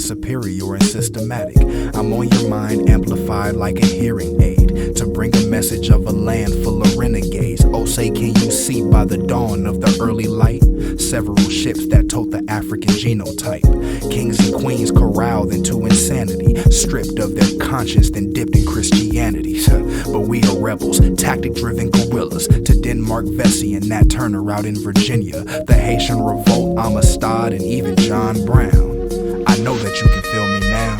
Superior and systematic. I'm on your mind, amplified like a hearing aid, to bring a message of a land full of renegades. Oh, say, can you see by the dawn of the early light several ships that tote the African genotype? Kings and queens corralled into insanity, stripped of their conscience, then dipped in Christianity. But we are rebels, tactic-driven guerrillas, to Denmark, Vesey, and Nat Turner out in Virginia, the Haitian Revolt, Amistad, and even John Brown. I know that you can feel me now.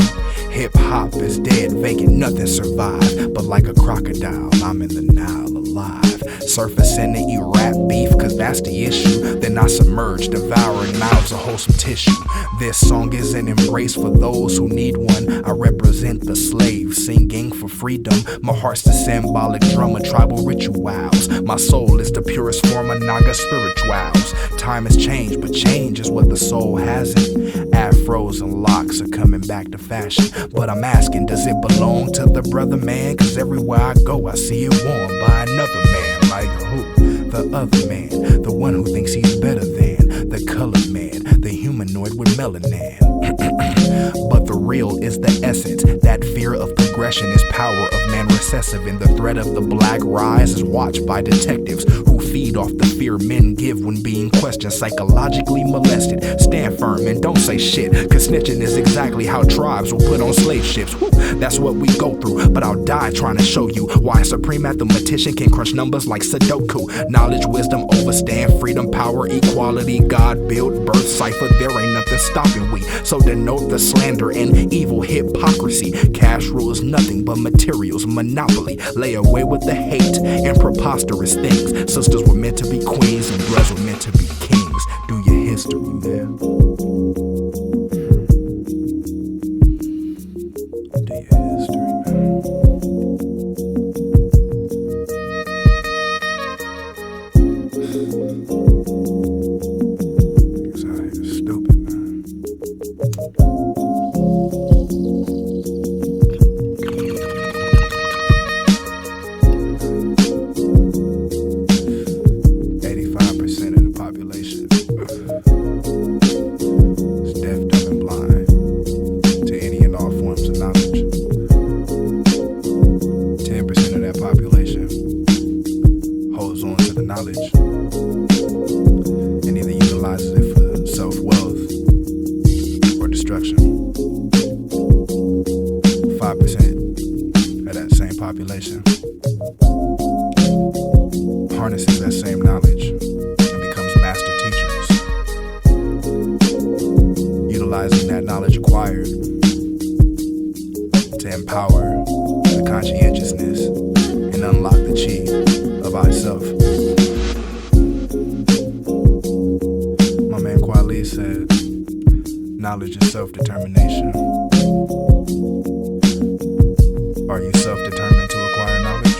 Hip-hop is dead, vacant, nothing survived. But like a crocodile, I'm in the Nile alive. Surfacing to eat rap beef, cause that's the issue. Then I submerge, devouring mouths of wholesome tissue. This song is an embrace for those who need one. I represent the slave, singing for freedom. My heart's the symbolic drum of tribal rituals. My soul is the purest form of Naga spirituals. Time has changed, but change is what the soul hasn't. Afros and locks are coming back to fashion. But I'm asking, does it belong to the brother man? Cause everywhere I go, I see it worn by another man. Like who? The other man. The one who thinks he's better than the colored man, the humanoid with melanin. But the real is the essence. That fear of progression is power of man recessive. And the threat of the black rise is watched by detectives who feed off the fear men give when being questioned, psychologically molested. Stand firm and don't say shit, cause snitching is exactly how tribes were put on slave ships. Whew, that's what we go through, but I'll die trying to show you why a supreme mathematician can crunch numbers like Sudoku. Knowledge, wisdom, overstand, freedom, power, equality, God built, birth, cipher, there ain't nothing stopping we. So denote the slander and evil hypocrisy. Cash rules nothing but materials, monopoly. Lay away with the hate and preposterous things. Sisters were meant to be queens and brothers were meant to be kings. Do your history, man. Do your history, man. Niggas out here stupid, man. Harnesses that same knowledge and becomes master teachers, utilizing that knowledge acquired to empower the conscientiousness and unlock the chi of ourself. My man Kweli said, knowledge is self-determination. Are you self-determined to acquire knowledge?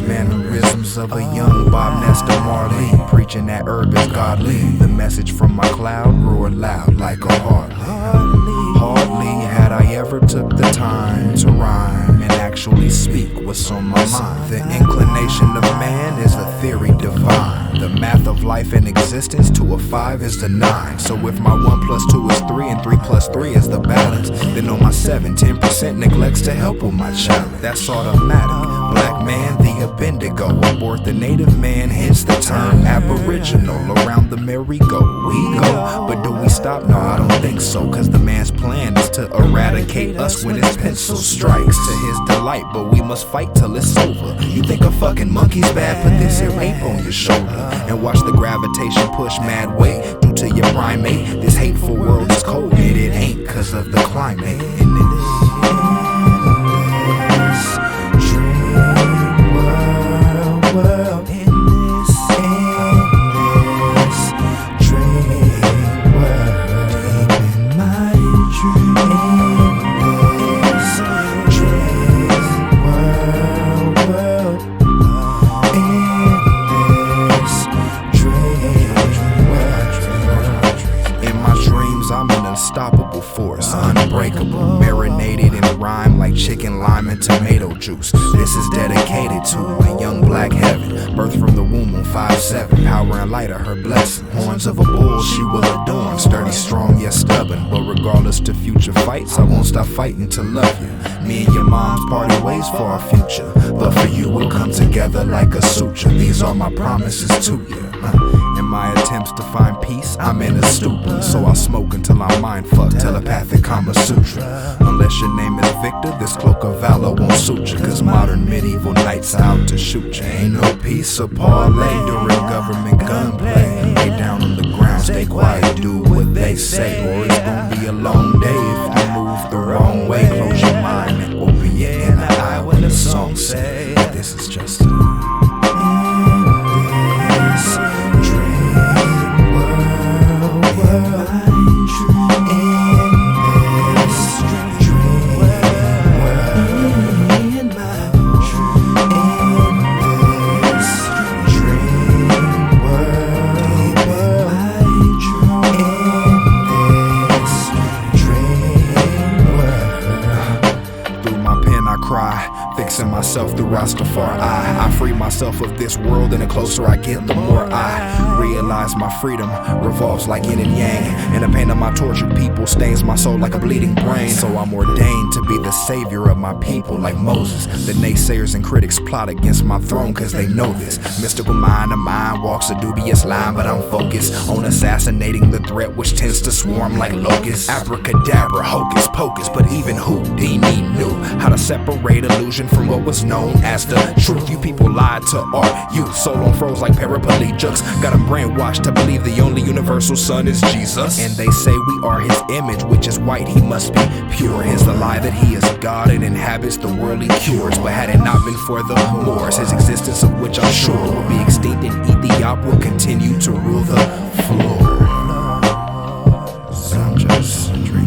Mannerisms of a young Bob Nestor Marley. preaching that herb is godly. The message from my cloud roared loud like a hardly had I ever took the time to rhyme and actually speak what's on my mind. The inclination of man is a theory divine. The math of life and existence, 2 of 5 is the 9. So if my 1 plus 2 is 3 and 3 plus 3 is the balance, then on my 7, 10% neglects to help with my challenge. That's automatic. Black man, the abendigo, aboard the native man, hence the term aboriginal. Around the merry-go we go, but do we stop? No, I don't think so, cause the man's plan is to eradicate us when his pencil strikes to his delight, but we must fight till it's over. You think a fucking monkey's bad? Put this here ape on your shoulder and watch the gravitation push mad weight due to your primate. This hateful world is cold, and it ain't cause of the climate. And unstoppable force, unbreakable, marinated in rhyme like chicken, lime, and tomato juice. This is dedicated to a young black heaven, birthed from the womb on 5'7", power and light are her blessing. Horns of a bull she will adorn, sturdy, strong, yet stubborn. But regardless to future fights, I won't stop fighting to love you. Me and your mom's party ways for our future, but for you we'll come together like a suture. These are my promises to you. In my attempts to find peace, I'm in a stupor, so I smoke until I'm mind-fucked, telepathic Kama Sutra. Unless your name is Victor, this cloak of valor won't suit you, cause modern medieval knights out to shoot you. Ain't no peace or parlay during government gunplay. Lay down on the ground, stay quiet, do what they say, or it's gonna be a long day if you move the wrong way. Close your mind and open your inner eye when the song say this is just a fixing myself through Rastafari. I free myself of this world, and the closer I get, the more I realize my freedom revolves like yin and yang, and the pain of my tortured people stains my soul like a bleeding brain. So I'm ordained to be the savior of my people like Moses. The naysayers and critics plot against my throne cause they know this. Mystical mind of mine walks a dubious line, but I'm focused on assassinating the threat which tends to swarm like locusts. Abracadabra, hocus pocus, but even Houdini knew how to separate illusion from what was known as the truth. You people lied to our youth, soul on froze like paraplegics. Got them brainwashed to believe the only universal son is Jesus, and they say we are his image, which is white, he must be pure. Here's the lie that he is God and inhabits the worldly cures, but had it not been for the Moors, his existence of which I'm sure will be extinct, and Ethiop will continue to rule the floor. I'm just dreaming.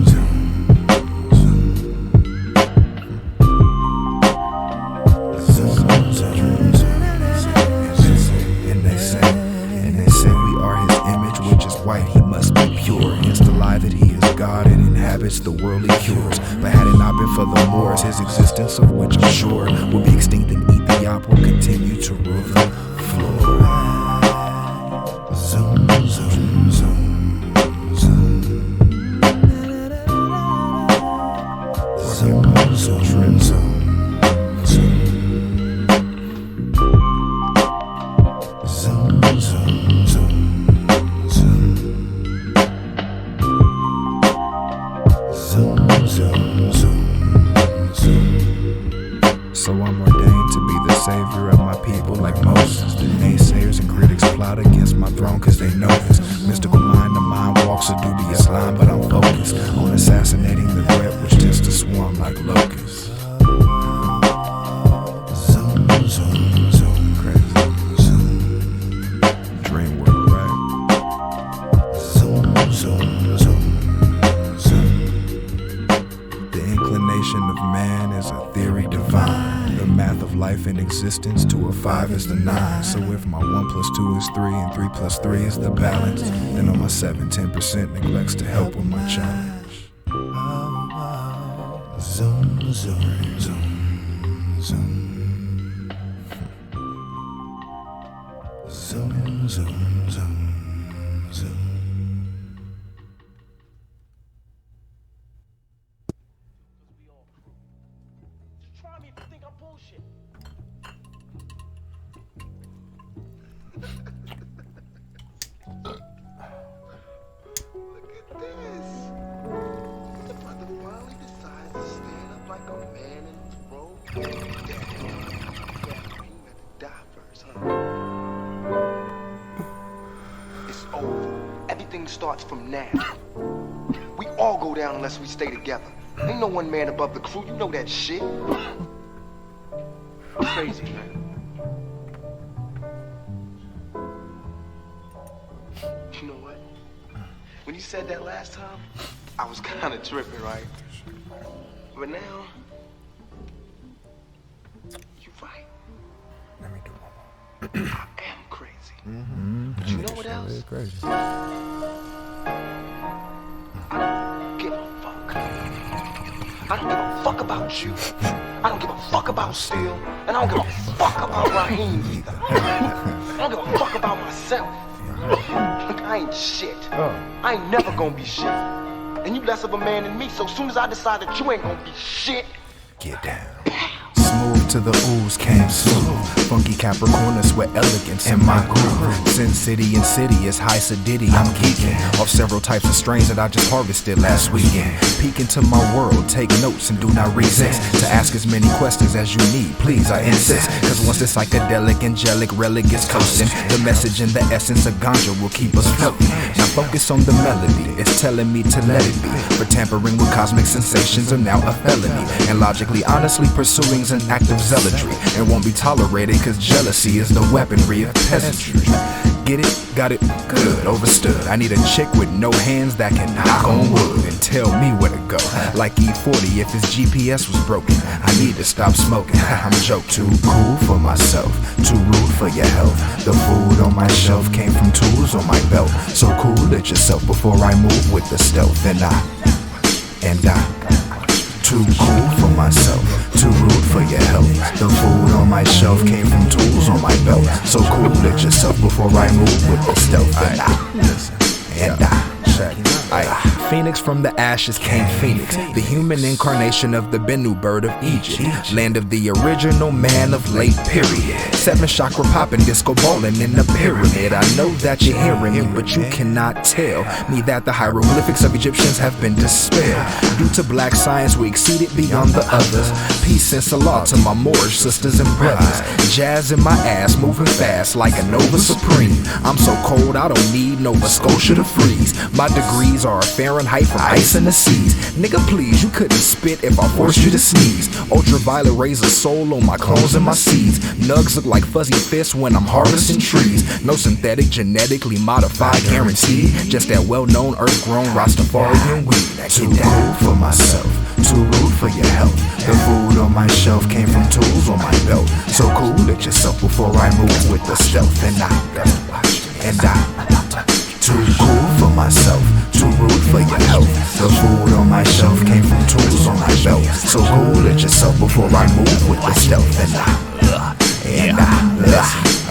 White, he must be pure. It's the lie that he is God and inhabits the worldly cures. But had it not been for the Moors, his existence of which I'm sure will be extinct, and Ethiop will continue to rule the floor. Zoom, zoom, zoom, zoom. Zoom, zoom, zoom. So I'm ordained to be the savior of my people like Moses. The naysayers and critics plot against my throne cause they know this. Mystical mind of mine walks a dubious line, but I'm focused on assassinating the threat which tends to swarm like locusts. Zoom, zoom, zoom, crazy, zoom. Dream world, right? Zoom, zoom, zoom, zoom. The inclination of man is a theory divine. The math of life life in existence, 2 or 5 is the 9. So if my 1 plus 2 is 3 and 3 plus 3 is the balance, then on my 7, 10% neglects to help with my challenge. Zoom, zoom, zoom, zoom. Zoom, zoom, zoom, zoom. Starts from now. We all go down unless we stay together. Ain't no one man above the crew, you know that shit. Crazy, man. You know what? When you said that last time, I was kinda tripping, right? But now, you're right. Let me do one more. I am crazy. But you know what else? Crazy. I don't give a fuck. I don't give a fuck about you. I don't give a fuck about Steel. And I don't give a fuck about Raheem either. I don't give a fuck about myself. Look, I ain't shit. I ain't never gonna be shit. And you less of a man than me, so as soon as I decide that you ain't gonna be shit, get down. Smooth to the ooze came smooth. Funky Capricorn sweat elegance in my groove. Sin City and City is high sedity. I'm geeking off several types of strains that I just harvested last weekend. Peek into my world, take notes and do not resist to ask as many questions as you need. Please, I insist. Cause once this psychedelic, angelic relic is coasting, the message and the essence of ganja will keep us floating. Now focus on the melody. It's telling me to let it be. For tampering with cosmic sensations are now a felony. And logically, honestly pursuing's an act of zealotry and won't be tolerated cause jealousy is the weaponry of peasantry. Get it? Got it? Good, overstood. I need a chick with no hands that can knock on wood and tell me where to go. Like E40 if his GPS was broken. I need to stop smoking. I'm joke too cool for myself, too rude for your health. The food on my shelf came from tools on my belt. So cool at yourself before I move with the stealth. And I too cool for myself, too rude for your health. The food on my shelf came from tools on my belt. So cool at yourself before I move with the stealth. Phoenix from the ashes came Phoenix, the human incarnation of the Bennu bird of Egypt, land of the original man of late period. 7 chakra popping, disco ballin' in the pyramid. I know that you're hearing me, but you cannot tell me that the hieroglyphics of Egyptians have been dispelled. Due to black science, we exceeded beyond the others. Peace and salat to my Moor sisters and brothers. Jazz in my ass, moving fast like a Nova Supreme. I'm so cold, I don't need Nova Scotia to freeze. My degrees are a Fahrenheit from ice in the seas. Nigga, please, you couldn't spit if I forced you to sneeze. Ultraviolet rays a soul on my clones and my seeds. Nugs look like fuzzy fists when I'm harvesting trees. No synthetic, genetically modified guarantee. Just that well-known earth-grown Rastafarian weed. Too cool for myself, too rude for your health. The food on my shelf came from tools on my belt. So cool at yourself before I move with the stealth. And too cool for myself, too rude for your health. The food on my shelf came from tools on my belt. So cool at yourself before I move with the stealth.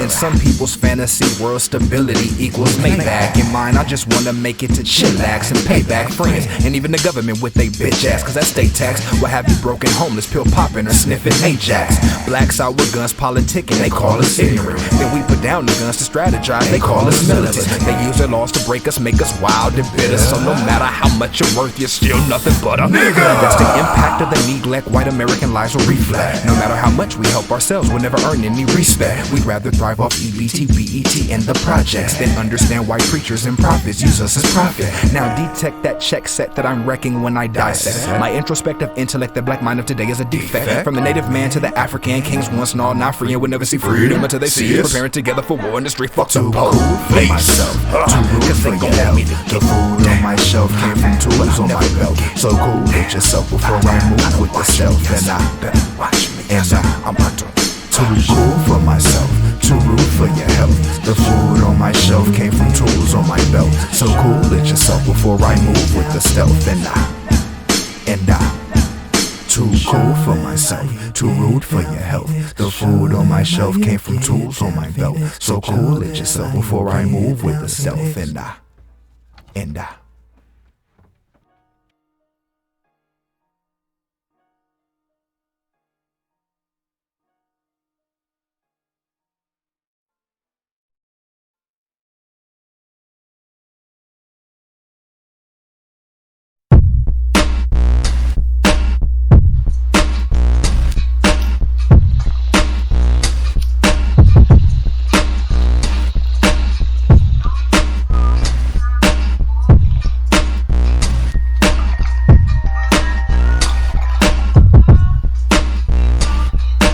In some people's fantasy world, stability equals Maybach. In mine, I just wanna make it to chillax and pay back friends, and even the government with they bitch ass, cause that state tax will have you broken homeless, pill popping or sniffing Ajax. Blacks out with guns politicking, they call us ignorant. Then we put down the guns to strategize, they call us militant. They use their laws to break us, make us wild and bitter. So no matter how much you're worth, you're still nothing but a nigga. That's the impact of the neglect white American lives will reflect. No matter how much we help ourselves, we'll never earn any respect. We'd rather thrive off EBT, BET, and the projects than understand why preachers and prophets use us as profit. Now detect that check set that I'm wrecking when I dissect. My introspective intellect, the black mind of today is a defect. From the native man to the African kings, once and all not free and would never see freedom until they see us preparing together for war in the street. Fuck too cool for myself, too rude for your health. The food on my shelf came from tools on my belt. So cool at yourself before I move with the stealth. And I'm about to. Too Too cool for myself, too rude for your health. The food on my shelf came from tools on my belt. So cool it yourself before I move with the stealth. And I too cool for myself, too rude for your health. The food on my shelf came from tools on my belt. So cool it yourself before I move with the stealth. And I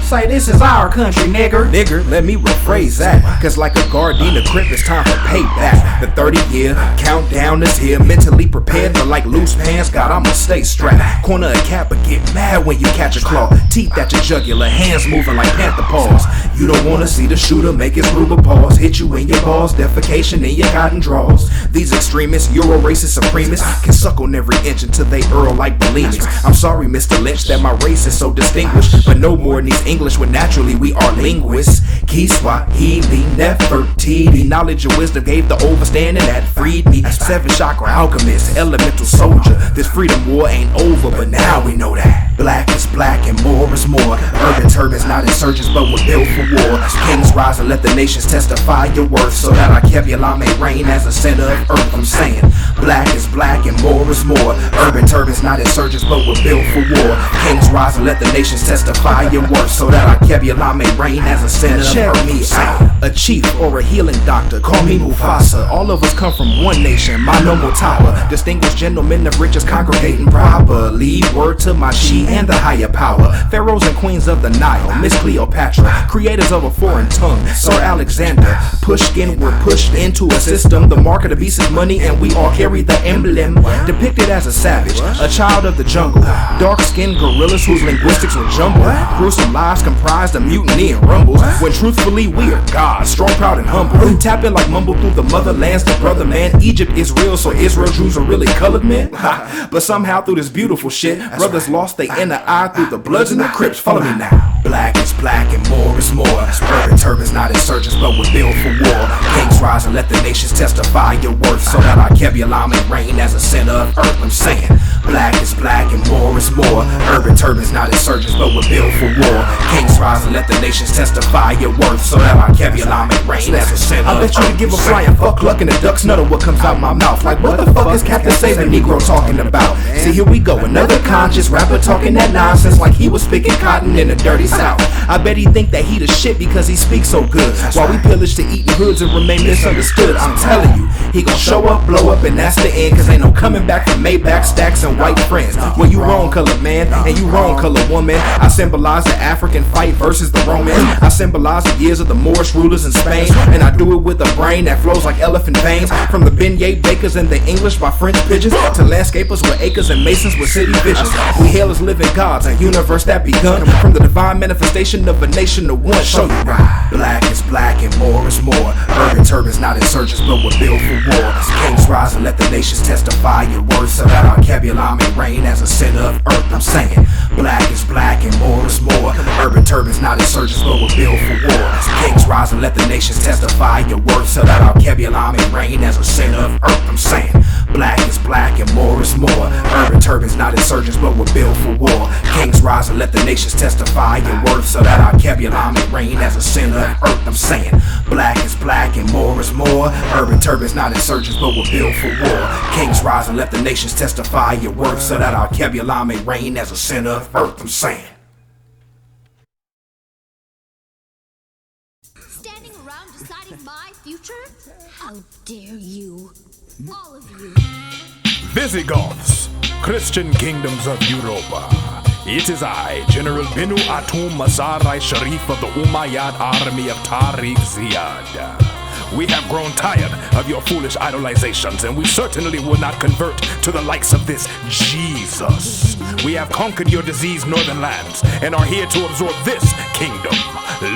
Say this is our country, nigger. Nigger, let me rephrase that. Cause like a Gardena crib, it's time for payback. The 30-year countdown is here. Mentally prepared, but like loose pants, God, I'ma stay strapped. Corner a cap, but get mad when you catch a claw. Teeth at your jugular, hands moving like panther paws. You don't wanna see the shooter make his Ruger paws. Hit you in your balls, defecation in your cotton draws. These extremists, Euro racist supremists, can suck on every inch until they earl like bulimics. I'm sorry, Mr. Lynch, that my race is so distinguished, but no more needs English when naturally we are linguists. Kiswahili, Nefertiti, knowledge and wisdom gave the overstanding that freed me. Seven chakra alchemist, elemental soldier. This freedom war ain't over, but now we know that. Black is black and more is more. Urban turbans not insurgents, but we're built for war. Kings rise and let the nations testify your worth, so that our Kebula may reign as the center of earth. I'm saying, black is black and more is more. Urban turbans not insurgents, but we're built for war. Kings rise and let the nations testify your worth, so that our Kebula may reign as a center of earth. Me out, a chief or a healing doctor, call me Mufasa. All of us come from one nation, my no Motapa. Distinguished gentlemen of riches congregating properly. Word to my she and the higher power. Pharaohs and queens of the Nile, Miss Cleopatra, creators of a foreign tongue, Sir Alexander. Pushkin, we're pushed into a system. The mark of the beast is money, and we all carry the emblem. Depicted as a savage, a child of the jungle. Dark-skinned gorillas whose linguistics were jumbled. Gruesome lives comprised of mutiny and rumbles. When truthfully we are gods, strong, proud, and humble. Tapping like mumble through the motherlands to brother man. Egypt is real, so Israel Jews are really colored men. But somehow through this beautiful shit, brothers lost their inner eye through the Bloods and the Crips. Follow me now. Black is black and more is more. Urban turbans not insurgents, but we're built for war. Kings rise and let the nations testify your worth, so that our Kebula may reign as a center of earth. I'm saying, black is black and more is more. Urban turbans not insurgents, but we're built for war. Kings rise and let the nations testify your worth, so that our Kebula may reign as a center of earth. I bet you could give a flying fuck cluck and a duck's nut of what comes out my mouth. Like what the fuck is Captain Save the Negro talking about? See, here we go, another conscious rapper talking that nonsense like he was picking cotton in the dirty south. I bet he think that he the shit because he speaks so good, while we pillage to eating hoods and remain misunderstood. I'm telling you, he gon' show up, blow up, and that's the end. Cause ain't no coming back from Maybach stacks and white friends. Well, you wrong, colored man, and you wrong, colored woman. I symbolize the African fight versus the Romans. I symbolize the years of the Moorish rulers in Spain, and I do it with a brain that flows like elephant veins. From the beignet bakers and the English by French pigeons, to landscapers with acres and masons with city visions. We hail as living gods, a universe that begun from the divine manifestation of a nation of one. Show you right. Black is black and more is more. Urban turbans not insurgents, but we're built for war. Kings rise and let the nations testify your worth, so that our Kebula may reign as a center of earth. I'm saying, black is black and more is more. Urban turbans not insurgents, but we're built for war. Kings rise and let the nations testify your worth, so that our Kebula may reign as a center of earth. I'm saying, black is black and more is more. Urban turbans not insurgents, but we're built for war. Kings rise and let the nations testify your worth, so that our Kebula may reign as a center of earth. I'm saying, black is black and more is more. Urban turbans not insurgents, but we're built for war. Kings rise and let the nations testify your worth, so that our Kebula may reign as a center of earth. I'm saying. Standing around deciding my future? How dare you? All of you. Visigoths, Christian kingdoms of Europa. It is I, General Binu Atum Masarai Sharif of the Umayyad army of Tariq Ziyad. We have grown tired of your foolish idolizations, and we certainly will not convert to the likes of this Jesus. We have conquered your diseased northern lands and are here to absorb this kingdom.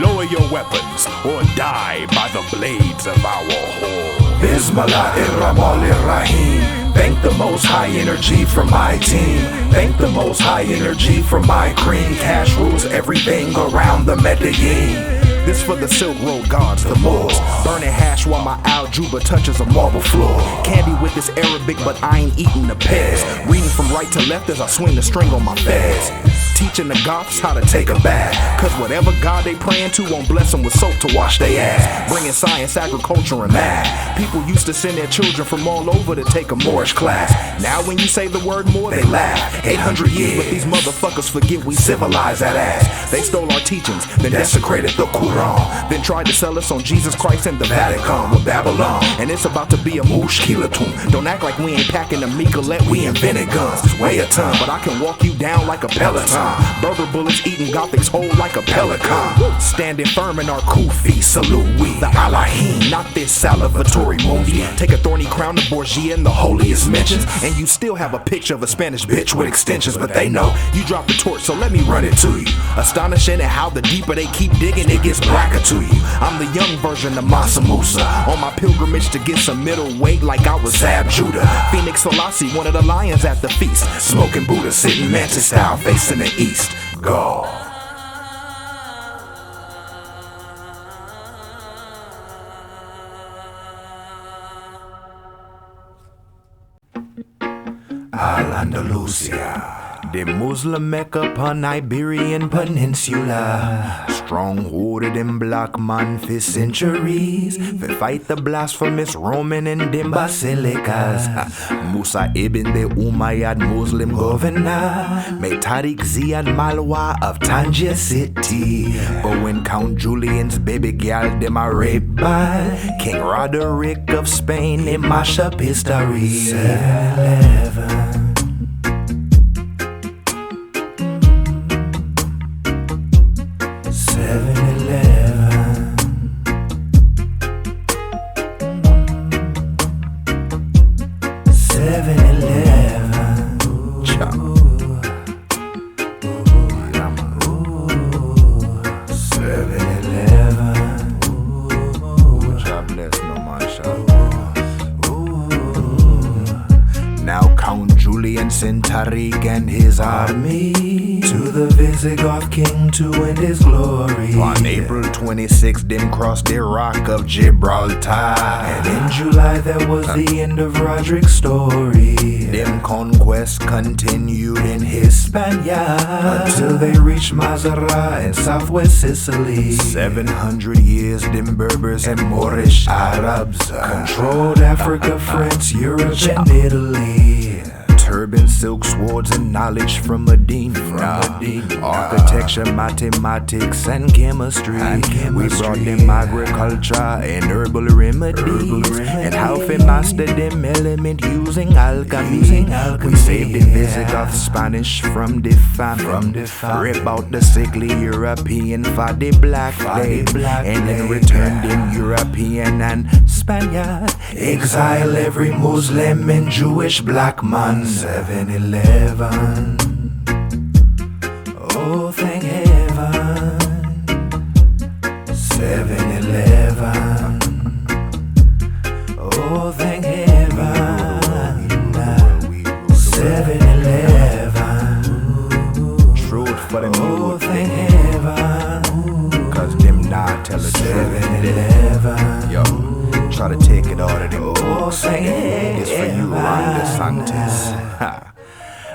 Lower your weapons or die by the blades of our whore. Bismillahirrahmanirrahim. Thank the most high energy from my team. Thank the most high energy from my cream. Cash rules everything around the Medellin. This for the Silk Road gods, the Moors. Burning hash while my algebra touches a marble floor. Candy with this Arabic, but I ain't eating the pears. Reading from right to left as I swing the string on my fez. Teaching the Goths how to take a bath, cause whatever God they praying to won't bless them with soap to wash their ass. Bringing science, agriculture, and math. People used to send their children from all over to take a Moorish class. Now when you say the word Moor, they laugh. 800 years, but these motherfuckers forget we civilized that ass. They stole our teachings, then desecrated the Quran, then tried to sell us on Jesus Christ and the Vatican with Babylon. And it's about to be a mushkilatun. Don't act like we ain't packing a Michelet, we invented guns. Weigh a ton, but I can walk you down like a Peloton. Berber bullets eating Gothics whole like a pelican. Standing firm in our kufi, salute we the Allahim, not this salivatory mundi. Take a thorny crown to Borgia and the holiest mentions, and you still have a picture of a Spanish bitch with extensions. But they know you dropped the torch, so let me run it to you. Astonishing at how the deeper they keep digging, it gets blacker to you. I'm the young version of Masa Musa, on my pilgrimage to get some middleweight like I was Zab Judah. Phoenix Selassie, one of the lions at the feast. Smoking Buddha, sitting mantis style, facing the east. Go. Al-Andalusia, the Muslim Mecca upon Iberian Peninsula. Stronghold of them black man for centuries. They fight the blasphemous Roman and them basilicas. Musa ibn the Umayyad Muslim governor made Tariq Ziyad Malwa of Tangier City. But when Count Julian's baby girl them are raped by King Roderick of Spain, they mash up history. 7-11. 7-11. Now Count Julian sent Tariq and his army to the Visigoth king to end his glory. On April 26th, them crossed the rock of Gibraltar, and in July that was the end of Roderick's story. Them conquests continued in Hispania until they reached Mazara in southwest Sicily. 700 years, them Berbers and Moorish Arabs controlled Africa, France, Europe, and Italy. Turban, silk swords, and knowledge from Medina. Architecture, mathematics, and chemistry. We brought them agriculture and herbal remedies, and how we mastered them element using alchemy. We saved the Visigoth Spanish from the famine. Rip out the sickly European for the black plague, and then return them European and Spaniard. Exile every Muslim and Jewish black man. 7-11. Oh, thank heaven. 7-11. Oh, thank heaven. 7-11. Truth for them. Oh, thank heaven. Cause them not tell us 7-11. Yo, try to take it all to them. Oh, thank heaven. It's for you, Ron DeSantis.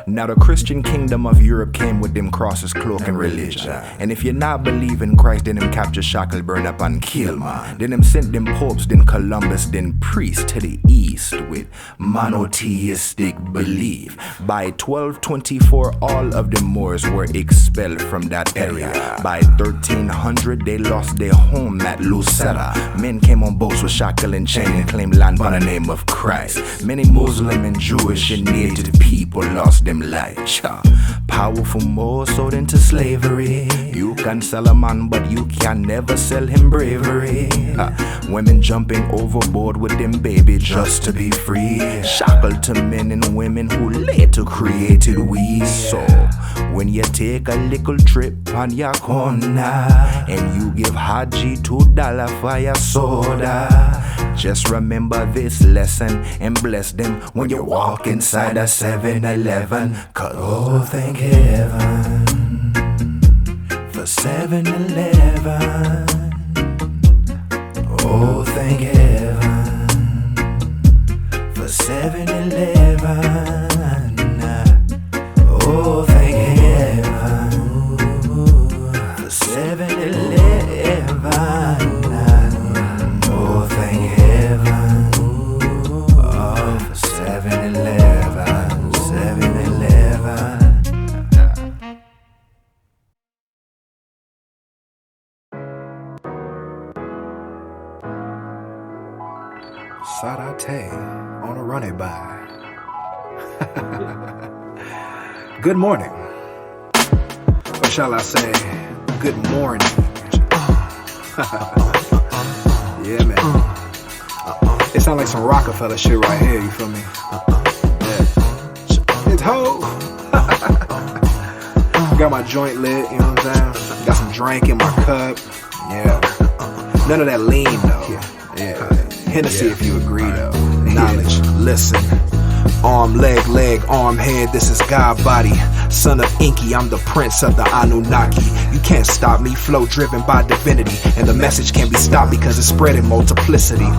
Now the Christian kingdom of Europe came with them crosses, cloak, and religion. And if you not believe in Christ, then them capture, shackle, burn up, and kill, man. Then them sent them popes, then Columbus, then priests to the east with monotheistic belief. By 1224, all of the Moors were expelled from that area. By 1300, they lost their home at Lucera. Men came on boats with shackle and chain and claimed land by the name of Christ. Many Muslim and Jewish and native people lost them life. Powerful more sold into slavery. You can sell a man, but you can never sell him bravery. Women jumping overboard with them baby just to be free. Shackled to men and women who later created we. So when you take a little trip on your corner and you give Haji $2 for your soda, just remember this lesson and bless them when you walk inside a 7-Eleven. Cause oh, thank heaven for 7-Eleven. Oh, thank heaven for 7-Eleven. Oh, thank heaven for 7-Eleven. Oh, thank heaven. Oh, for 7-Eleven. 7-Eleven. Sarate on a running by. Good morning. Or shall I say, good morning. Yeah, man. It sounds like some Rockefeller shit right here, you feel me? Yeah. It's ho! Got my joint lit, you know what I'm saying? Got some drink in my cup. Yeah. None of that lean, though. Yeah. Hennessy, if you agree, though. Knowledge. Listen. Arm, leg, arm, head, this is God body. Son of Inky, I'm the prince of the Anunnaki. You can't stop me, flow driven by divinity. And the message can't be stopped because it's spread in multiplicity.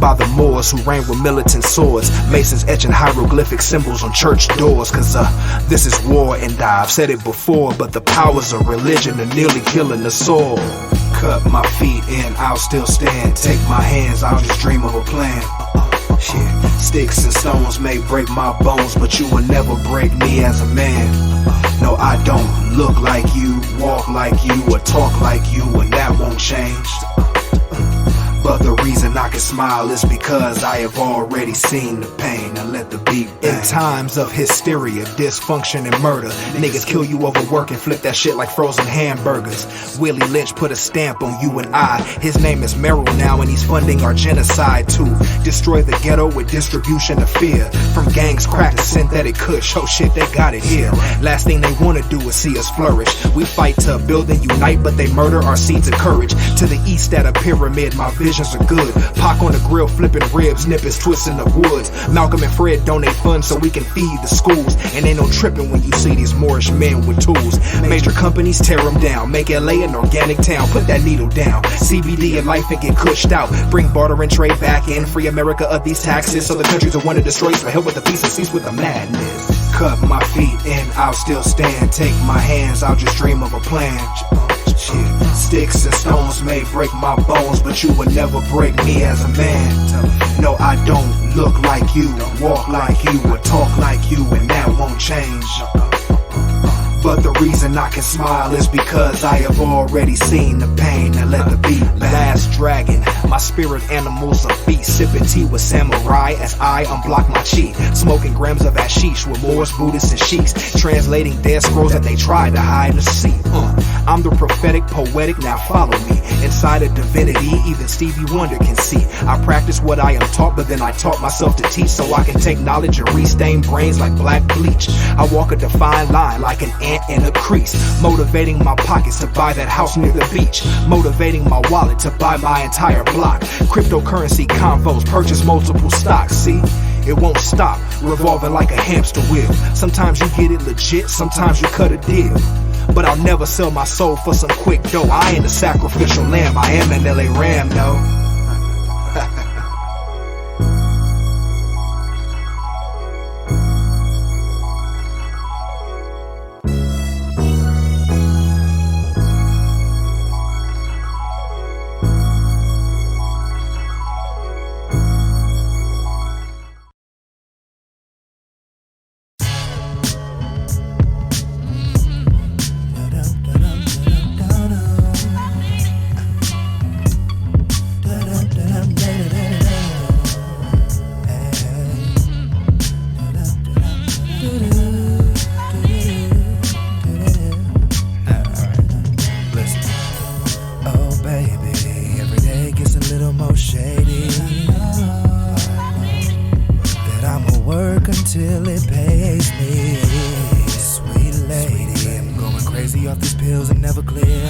By the Moors who reign with militant swords, Masons etching hieroglyphic symbols on church doors. Cause this is war and I've said it before, but the powers of religion are nearly killing the soul. Cut my feet in, I'll still stand. Take my hands, I'll just dream of a plan. Shit. Sticks and stones may break my bones, but you will never break me as a man. No, I don't look like you, walk like you, or talk like you, and that won't change. But the reason I can smile is because I have already seen the pain. Now let the beat bang. In times of hysteria, dysfunction, and murder, niggas kill you over work and flip that shit like frozen hamburgers. Willie Lynch put a stamp on you and I. His name is Merrill now, and he's funding our genocide to destroy the ghetto with distribution of fear. From gangs, crack to synthetic kush. Oh shit, they got it here. Last thing they wanna do is see us flourish. We fight to build and unite, but they murder our seeds of courage. To the east at a pyramid, my vision are good. Pac on the grill flipping ribs, nippers twisting the woods. Malcolm and Fred donate funds so we can feed the schools. And ain't no tripping when you see these Moorish men with tools. Major companies tear them down, make LA an organic town. Put that needle down, CBD and life and get cushed out. Bring barter and trade back in, free America of these taxes. So the countries that want to destroy us, but help with the peace and cease with the madness. Cut my feet and I'll still stand. Take my hands, I'll just dream of a plan. Shit. Sticks and stones may break my bones, but you will never break me as a man. No, I don't look like you, walk like you, or talk like you, and that won't change. But the reason I can smile is because I have already seen the pain. Now let the beat bang. Last dragon, my spirit animals are beast. Sipping tea with samurai as I unblock my chi. Smoking grams of hashish with Moors, Buddhists, and sheiks. Translating dead scrolls that they tried to hide and see. I'm the prophetic, poetic, now follow me. Inside of divinity, even Stevie Wonder can see. I practice what I am taught, but then I taught myself to teach. So I can take knowledge and restain brains like black bleach. I walk a defined line like an ant in a crease. Motivating my pockets to buy that house near the beach. Motivating my wallet to buy my entire block. Cryptocurrency convos, purchase multiple stocks. See? It won't stop, revolving like a hamster wheel. Sometimes you get it legit, sometimes you cut a deal. But I'll never sell my soul for some quick dough. I ain't a sacrificial lamb, I am an LA Ram, no. work until it pays me. Sweet lady, I'm going crazy off these pills and never clear.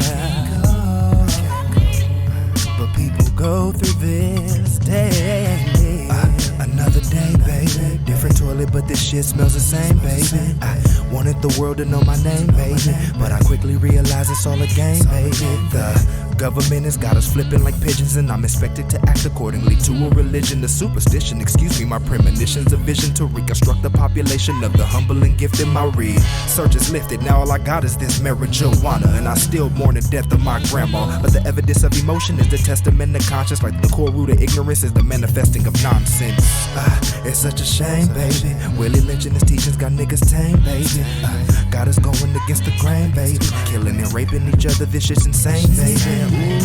But people go through this daily. Another day, baby. Different toilet, but this shit smells the same, baby. I wanted the world to know my name, baby, but I quickly realized it's all a game, baby. The government has got us flipping like pigeons, and I'm expected to act accordingly to a religion, a superstition. Excuse me, my premonitions, a vision to reconstruct the population of the humble and gifted. My research is lifted. Now all I got is this marijuana, and I still mourn the death of my grandma. But the evidence of emotion is the testament of conscience, like the core root of ignorance is the manifesting of nonsense. It's such a shame, baby. Willie Lynch and his teachings got niggas tame, baby. Got us going against the grain, baby. Killing and raping each other, this shit's insane, baby. Ooh.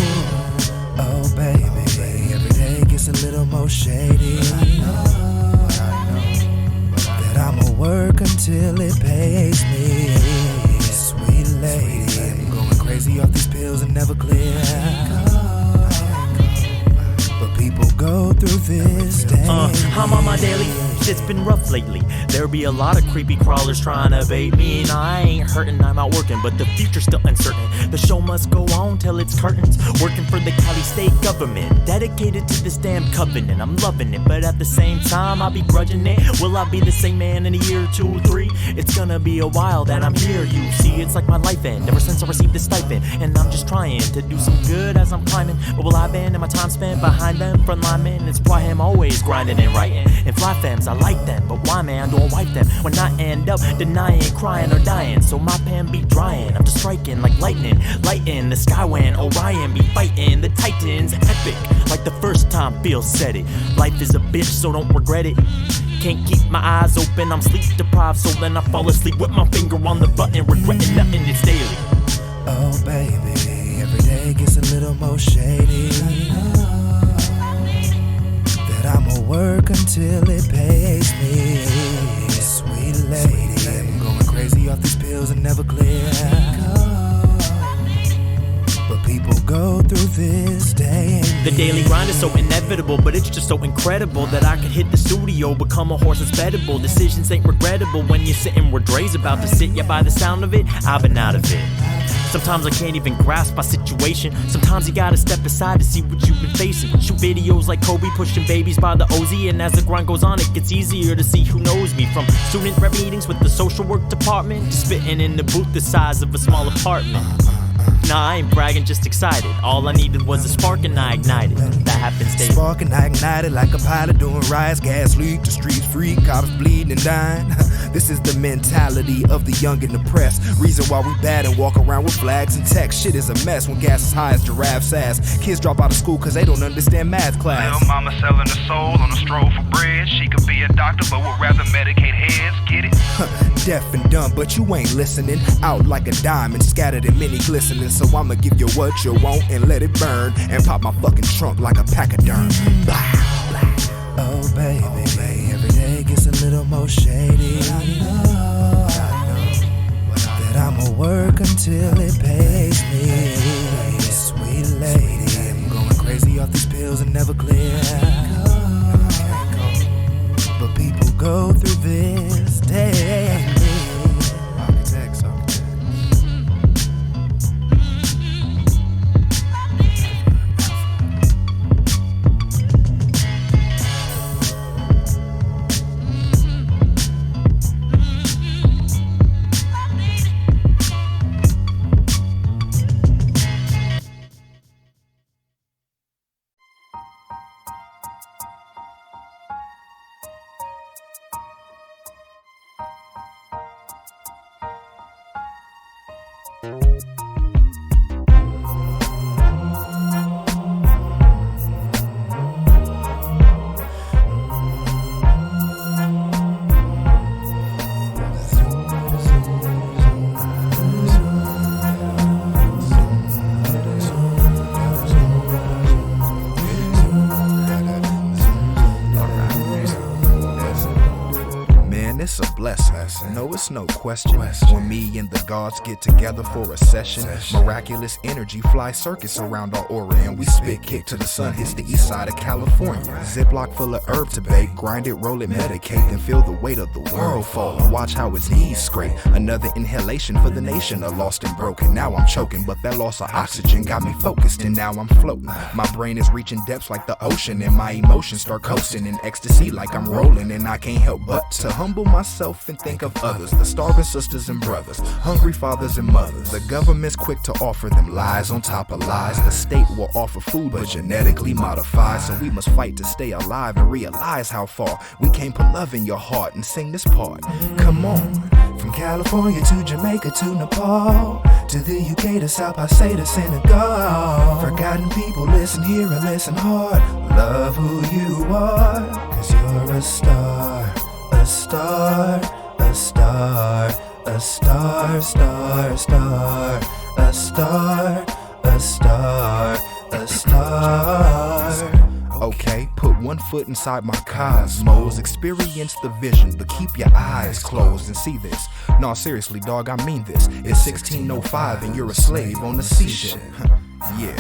Oh, baby. Every day gets a little more shady. I know that I'ma work until it pays me. Sweet lady, I'm going crazy off these pills and never clear. But people go through this day. I'm on my daily. Shit's been rough lately. There be a lot of creepy crawlers trying to bait me, and I ain't hurting, I'm out working, but the future's still uncertain. The show must go on till it's curtains. Working for the Cali state government, dedicated to this damn covenant. I'm loving it, but at the same time, I'll be grudging it. Will I be the same man in a year, 2, 3? It's gonna be a while that I'm here, you see. It's like my life end, ever since I received this stipend. And I'm just trying to do some good as I'm climbing. But will I been and my time spent behind them front linemen? It's why I'm always grinding and writing. And fly femmes, I like them, but why, man, don't wipe them when I end up denying, crying or dying. So my pen be drying, I'm just striking like lightning, lighting the sky when Orion be fighting the Titans. Epic, like the first time Bill said it. Life is a bitch, so don't regret it. Can't keep my eyes open, I'm sleep deprived, so then I fall asleep with my finger on the button, regretting nothing, it's daily. Oh baby, every day gets a little more shady. I'ma work until it pays me. Sweet lady, I'm going crazy off these pills and never clear. But people go through this day. The daily grind is so inevitable, but it's just so incredible that I could hit the studio, become a horse that's bettable. Decisions ain't regrettable when you're sitting where Dre's about to sit. Yeah, by the sound of it, I've been out of it. Sometimes I can't even grasp my situation. Sometimes you gotta step aside to see what you've been facing. Shoot videos like Kobe pushing babies by the OZ, and as the grind goes on, it gets easier to see who knows me. From student rep meetings with the social work department to spitting in the booth the size of a small apartment. Nah, I ain't bragging, just excited. All I needed was a spark and I ignited. That happens daily. Spark and I ignited like a pilot doing riots. Gas leak, the streets free, cops bleeding and dying. This is the mentality of the young and oppressed. Reason why we bad and walk around with flags and text. Shit is a mess when gas is high as giraffe's ass. Kids drop out of school cause they don't understand math class. Little mama selling her soul on a stroll for bread. She could be a doctor but would rather medicate heads, get it? Deaf and dumb, but you ain't listening. Out like a diamond, scattered in many glistening. So I'ma give you what you want and let it burn. And pop my fucking trunk like a pachyderm. Oh baby, every day gets a little more shady. I know that I'ma work until it pays me. Sweet lady, I'm going crazy off these pills and never clear. But people go through this daily. Architects. and it's a blessing. No, it's no question. When me and the gods get together for a session, miraculous energy flies circuits around our aura, and we spit kick till the sun hits the east side of California. Ziploc full of herb to bake, grind it, roll it, medicate, then feel the weight of the world fall. Watch how its knees scrape. Another inhalation for the nation, of lost and broken. Now I'm choking, but that loss of oxygen got me focused, and now I'm floating. My brain is reaching depths like the ocean, and my emotions start coasting in ecstasy like I'm rolling, and I can't help but to humble myself and think of others, the starving sisters and brothers, hungry fathers and mothers. The government's quick to offer them lies on top of lies. The state will offer food but genetically modified, so we must fight to stay alive and realize how far we came. Put love in your heart and sing this part. Come on. From California to Jamaica to Nepal, to the UK to South Pacific to Senegal. Forgotten people, listen here and listen hard. Love who you are, 'cause you're a star, a star, a star, a star, star, star, a star, a star, a star. Okay, put one foot inside my cosmos. Experience the vision, but keep your eyes closed and see this. No, seriously, dog, I mean this. It's 1605 and you're a slave on the seaship. Yeah.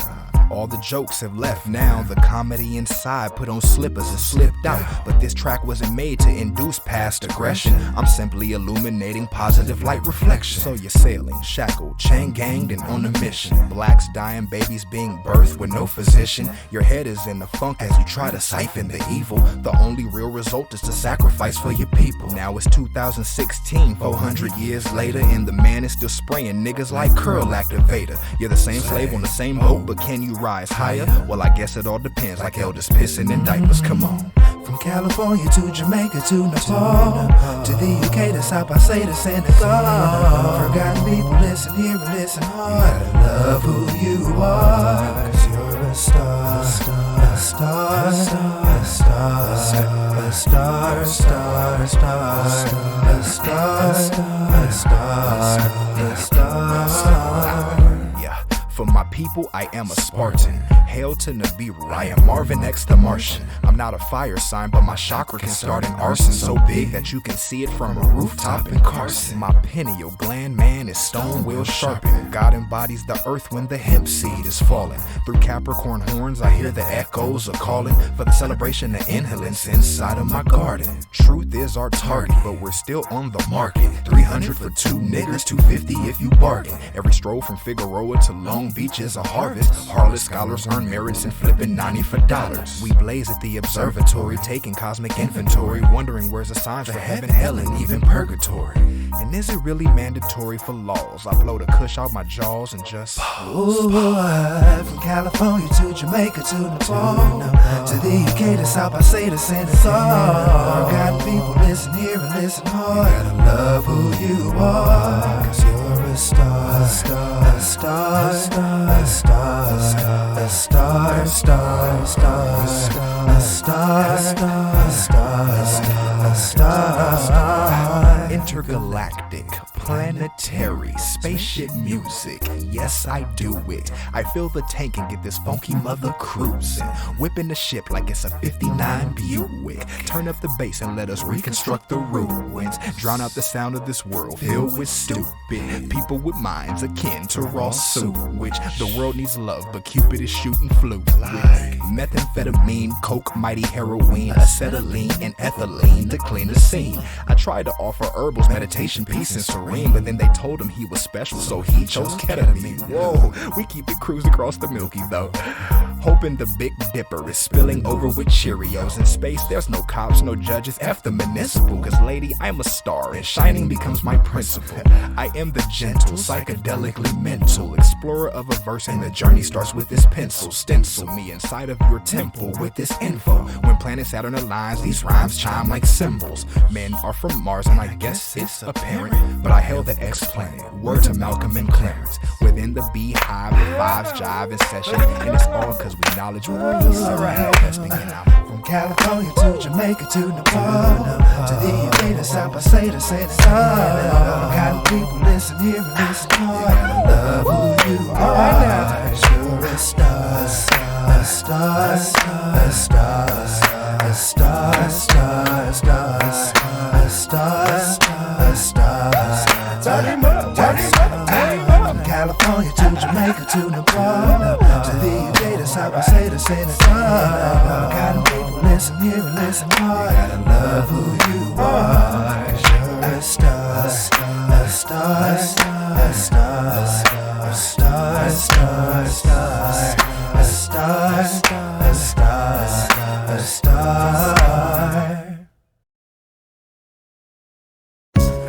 All the jokes have left now. The comedy inside put on slippers and slipped out. But this track wasn't made to induce past aggression. I'm simply illuminating positive light reflection. So you're sailing, shackled, chain ganged, and on a mission. Blacks dying, babies being birthed with no physician. Your head is in the funk as you try to siphon the evil. The only real result is to sacrifice for your people. Now it's 2016, 400 years later, and the man is still spraying niggas like curl activator. You're the same slave on the same boat, but can you rise higher? Well, I guess it all depends, like elders pissing in diapers. Come on. From California to Jamaica to Nepal, to the UK to South Pacific to Senegal. Forgotten people, listen here and listen hard. Love who you are, 'cause you're a star, a star, a star, a star, a star, star, star, a star, a star, a star. For my people, I am a Spartan. Hail to Nibiru, I am Marvin X the Martian. I'm not a fire sign, but my chakra can start an arson so big that you can see it from a rooftop in Carson. My pineal gland, man, is stone well sharpened. God embodies the earth when the hemp seed is falling. Through Capricorn horns, I hear the echoes are calling for the celebration of inhalants inside of my garden. Truth is our target, but we're still on the market. 300 for 2 niggers, 250 if you bargain. Every stroll from Figueroa to Long Beach is a harvest. Harlot scholars earn merits and flipping 90 for dollars. We blaze at the observatory, taking cosmic inventory, wondering where's the signs of heaven, hell, and even purgatory. And is it really mandatory for laws? I blow the kush out my jaws and just Ooh, from California to Jamaica to Nepal, to the UK to South Pacific to Senegal. Forgotten people, listen here and listen hard. You gotta love who you are, 'cause you're a star, a star, a star, a star, a star, a star, a star, a star, a star, a star. Intergalactic, planetary, spaceship music. Yes, I do it. I fill the tank and get this funky mother cruising. Whipping the ship like it's a 59 Buick. Turn up the bass and let us reconstruct the ruins. Drown out the sound of this world filled with stupid people with minds akin to raw sewage. The world needs love, but Cupid is shooting fluid. Methamphetamine, coke, mighty heroin, acetylene, and ethylene to clean the scene. I tried to offer herbals, meditation, peace, and serene, but then they told him he was special, so he chose ketamine. Whoa, we keep it cruise across the Milky though. Hoping the Big Dipper is spilling over with Cheerios. In space, there's no cops, no judges, F the municipal. 'Cause lady, I'm a star, and shining becomes my principle. I am the gentle, psychedelically mental explorer of a verse, and the journey starts with this pencil. Stencil me inside of your temple with this info. When planet Saturn aligns, these rhymes chime like cymbals. Men are from Mars, and I guess it's apparent, but I hail the X-planet. Word to Malcolm and Clarence. Within the beehive, the vibes jive in session, and it's all 'cause we knowledge with peace and manifesting in our. From California to Jamaica to Nepal, to the UK to South Pacific to Senegal. Forgotten people, listen here and listen hard. You gotta love who you are, 'cause you're a star, a star, a star, a star, a star, a star, a star, a star. to Nepal, to the UK, to South by say to Senegal. Gotta people listen here and listen hard. Gotta love who you are. 'Cause you're a star, a star, a star, a star, a star, a star, a star, a star, a star, a star.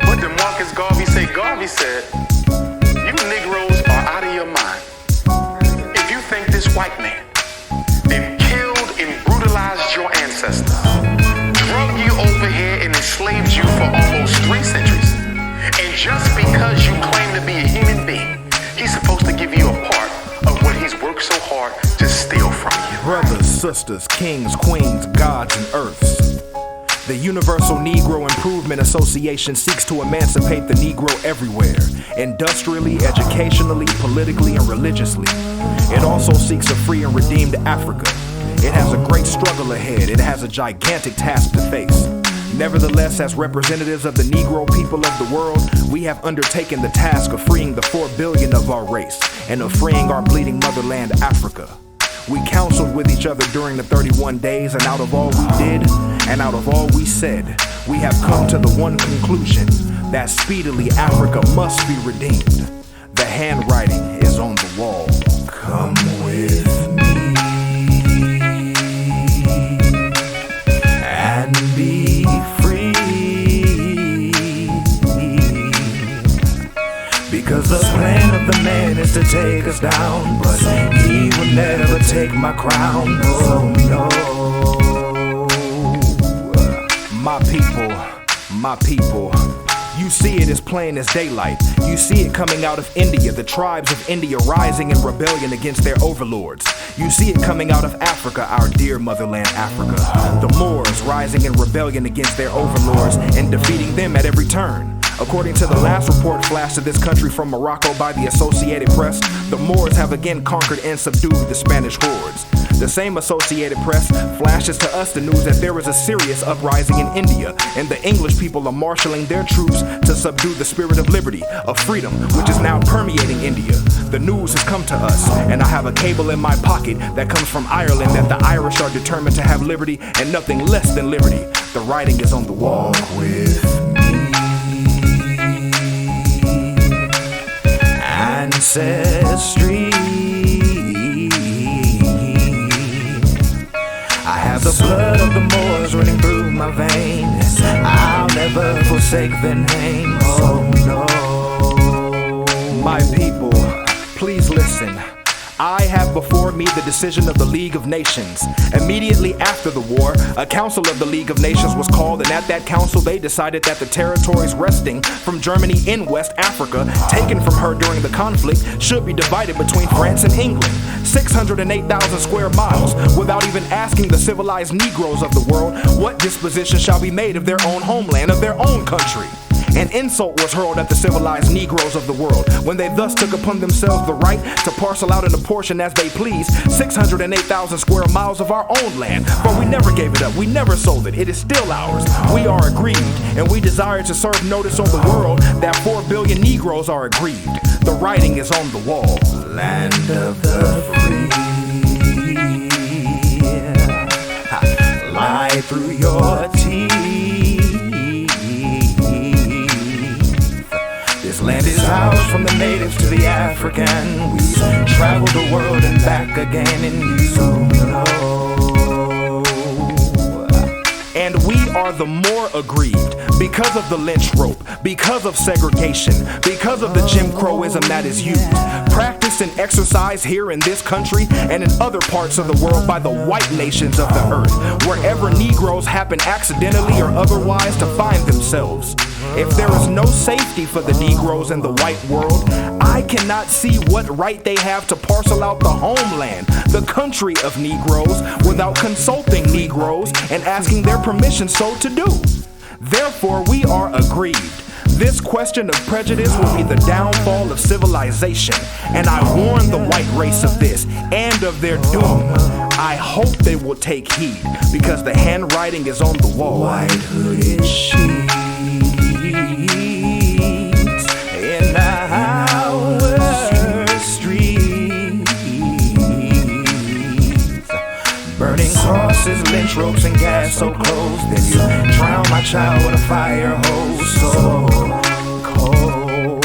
What did Marcus Garvey say? Garvey said, "You Negroes are out of your mind. If you think this white man that killed and brutalized your ancestors, drug you over here and enslaved you for almost 3 centuries, and just because you claim to be a human being, he's supposed to give you a part of what he's worked so hard to steal from you." Brothers, sisters, kings, queens, gods, and earths. The Universal Negro Improvement Association seeks to emancipate the Negro everywhere, industrially, educationally, politically, and religiously. It also seeks a free and redeemed Africa. It has a great struggle ahead. It has a gigantic task to face. Nevertheless, as representatives of the Negro people of the world, we have undertaken the task of freeing the 4 billion of our race and of freeing our bleeding motherland, Africa. We counseled with each other during the 31 days, and out of all we did, and out of all we said, we have come to the one conclusion, that speedily Africa must be redeemed. The handwriting is on the wall. Come with me and be free, because the plan of the man is to take us down, but he will never take my crown. Oh no. My people, you see it as plain as daylight. You see it coming out of India, the tribes of India rising in rebellion against their overlords. You see it coming out of Africa, our dear motherland Africa. The Moors rising in rebellion against their overlords and defeating them at every turn. According to the last report flashed to this country from Morocco by the Associated Press, the Moors have again conquered and subdued the Spanish hordes. The same Associated Press flashes to us the news that there is a serious uprising in India, and the English people are marshaling their troops to subdue the spirit of liberty, of freedom, which is now permeating India. The news has come to us, and I have a cable in my pocket that comes from Ireland that the Irish are determined to have liberty and nothing less than liberty. The writing is on the wall. Walk with me, ancestry. I have the blood of the Moors running through my veins. I'll never forsake their name. Oh no. My people, please listen. I have before me the decision of the League of Nations. Immediately after the war, a council of the League of Nations was called, and at that council they decided that the territories resting from Germany in West Africa, taken from her during the conflict, should be divided between France and England. 608,000 square miles, without even asking the civilized Negroes of the world what disposition shall be made of their own homeland, of their own country. An insult was hurled at the civilized Negroes of the world when they thus took upon themselves the right to parcel out and apportion as they please 608,000 square miles of our own land. But we never gave it up, we never sold it, it is still ours. We are aggrieved, and we desire to serve notice on the world that 4 billion Negroes are aggrieved. The writing is on the wall. Land of the free, lie through your teeth. This land is ours, from the natives to the African. We travel the world and back again, and you know. And we are the more aggrieved because of the lynch rope, because of segregation, because of the Jim Crowism that is used, practiced and exercised here in this country and in other parts of the world by the white nations of the earth, wherever Negroes happen accidentally or otherwise to find themselves. If there is no safety for the Negroes in the white world, I cannot see what right they have to parcel out the homeland, the country of Negroes, without consulting Negroes and asking their permission so to do. Therefore, we are aggrieved. This question of prejudice will be the downfall of civilization, and I warn the white race of this and of their doom. I hope they will take heed, because the handwriting is on the wall. White hooded sheets in our streets. fire hose so cold.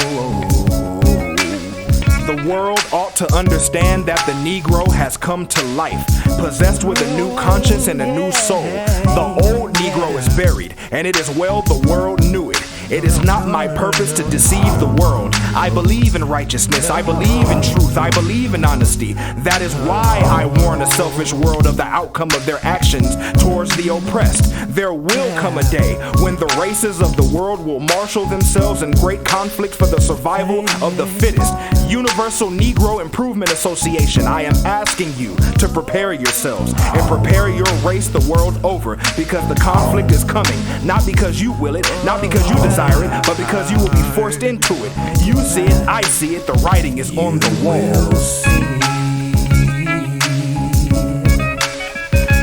The world ought to understand that the Negro has come to life, possessed with a new conscience and a new soul. The old Negro is buried, and it is well the world knew it. It is not my purpose to deceive the world. I believe in righteousness, I believe in truth, I believe in honesty. That is why I warn a selfish world of the outcome of their actions towards the oppressed. There will come a day when the races of the world will marshal themselves in great conflict for the survival of the fittest. Universal Negro Improvement Association, I am asking you to prepare yourselves and prepare your race the world over, because the conflict is coming, not because you will it, not because you desire it, but because you will be forced into it. You see it, I see it, the writing is on the wall.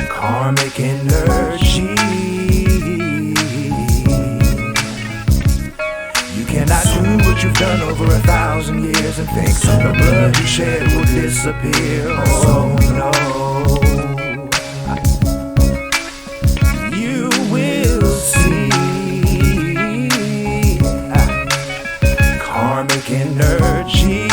Karmic energy. You cannot do what you've done over 1,000 years and think the blood you shed will disappear. Oh no. You will see. Karmic energy.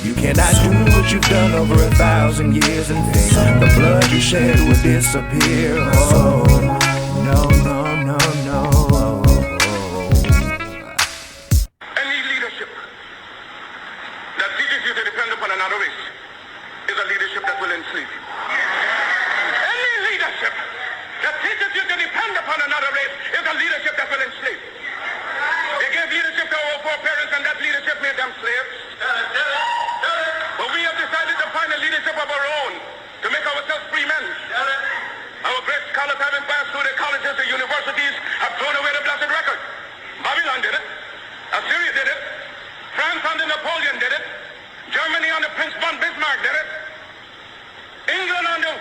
You cannot do what you've done over 1,000 years and think the blood you shed will disappear. Oh no, no, no, no. Any leadership that teaches you to depend upon another race is a leadership that will enslave you. Any leadership that teaches you to depend upon another race is a leadership that will enslave you. They gave leadership to our foreparents, and that leadership made them slaves. But we have decided to find a leadership of our own to make ourselves free men. Our great scholars, having passed through the colleges, the universities, have thrown away the blessed record. Babylon did it. Assyria did it. France under Napoleon did it. Germany under Prince von Bismarck did it. England under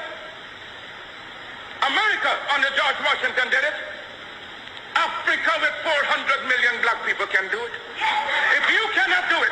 America under George Washington did it. Africa with 400 million black people can do it. If you cannot do it,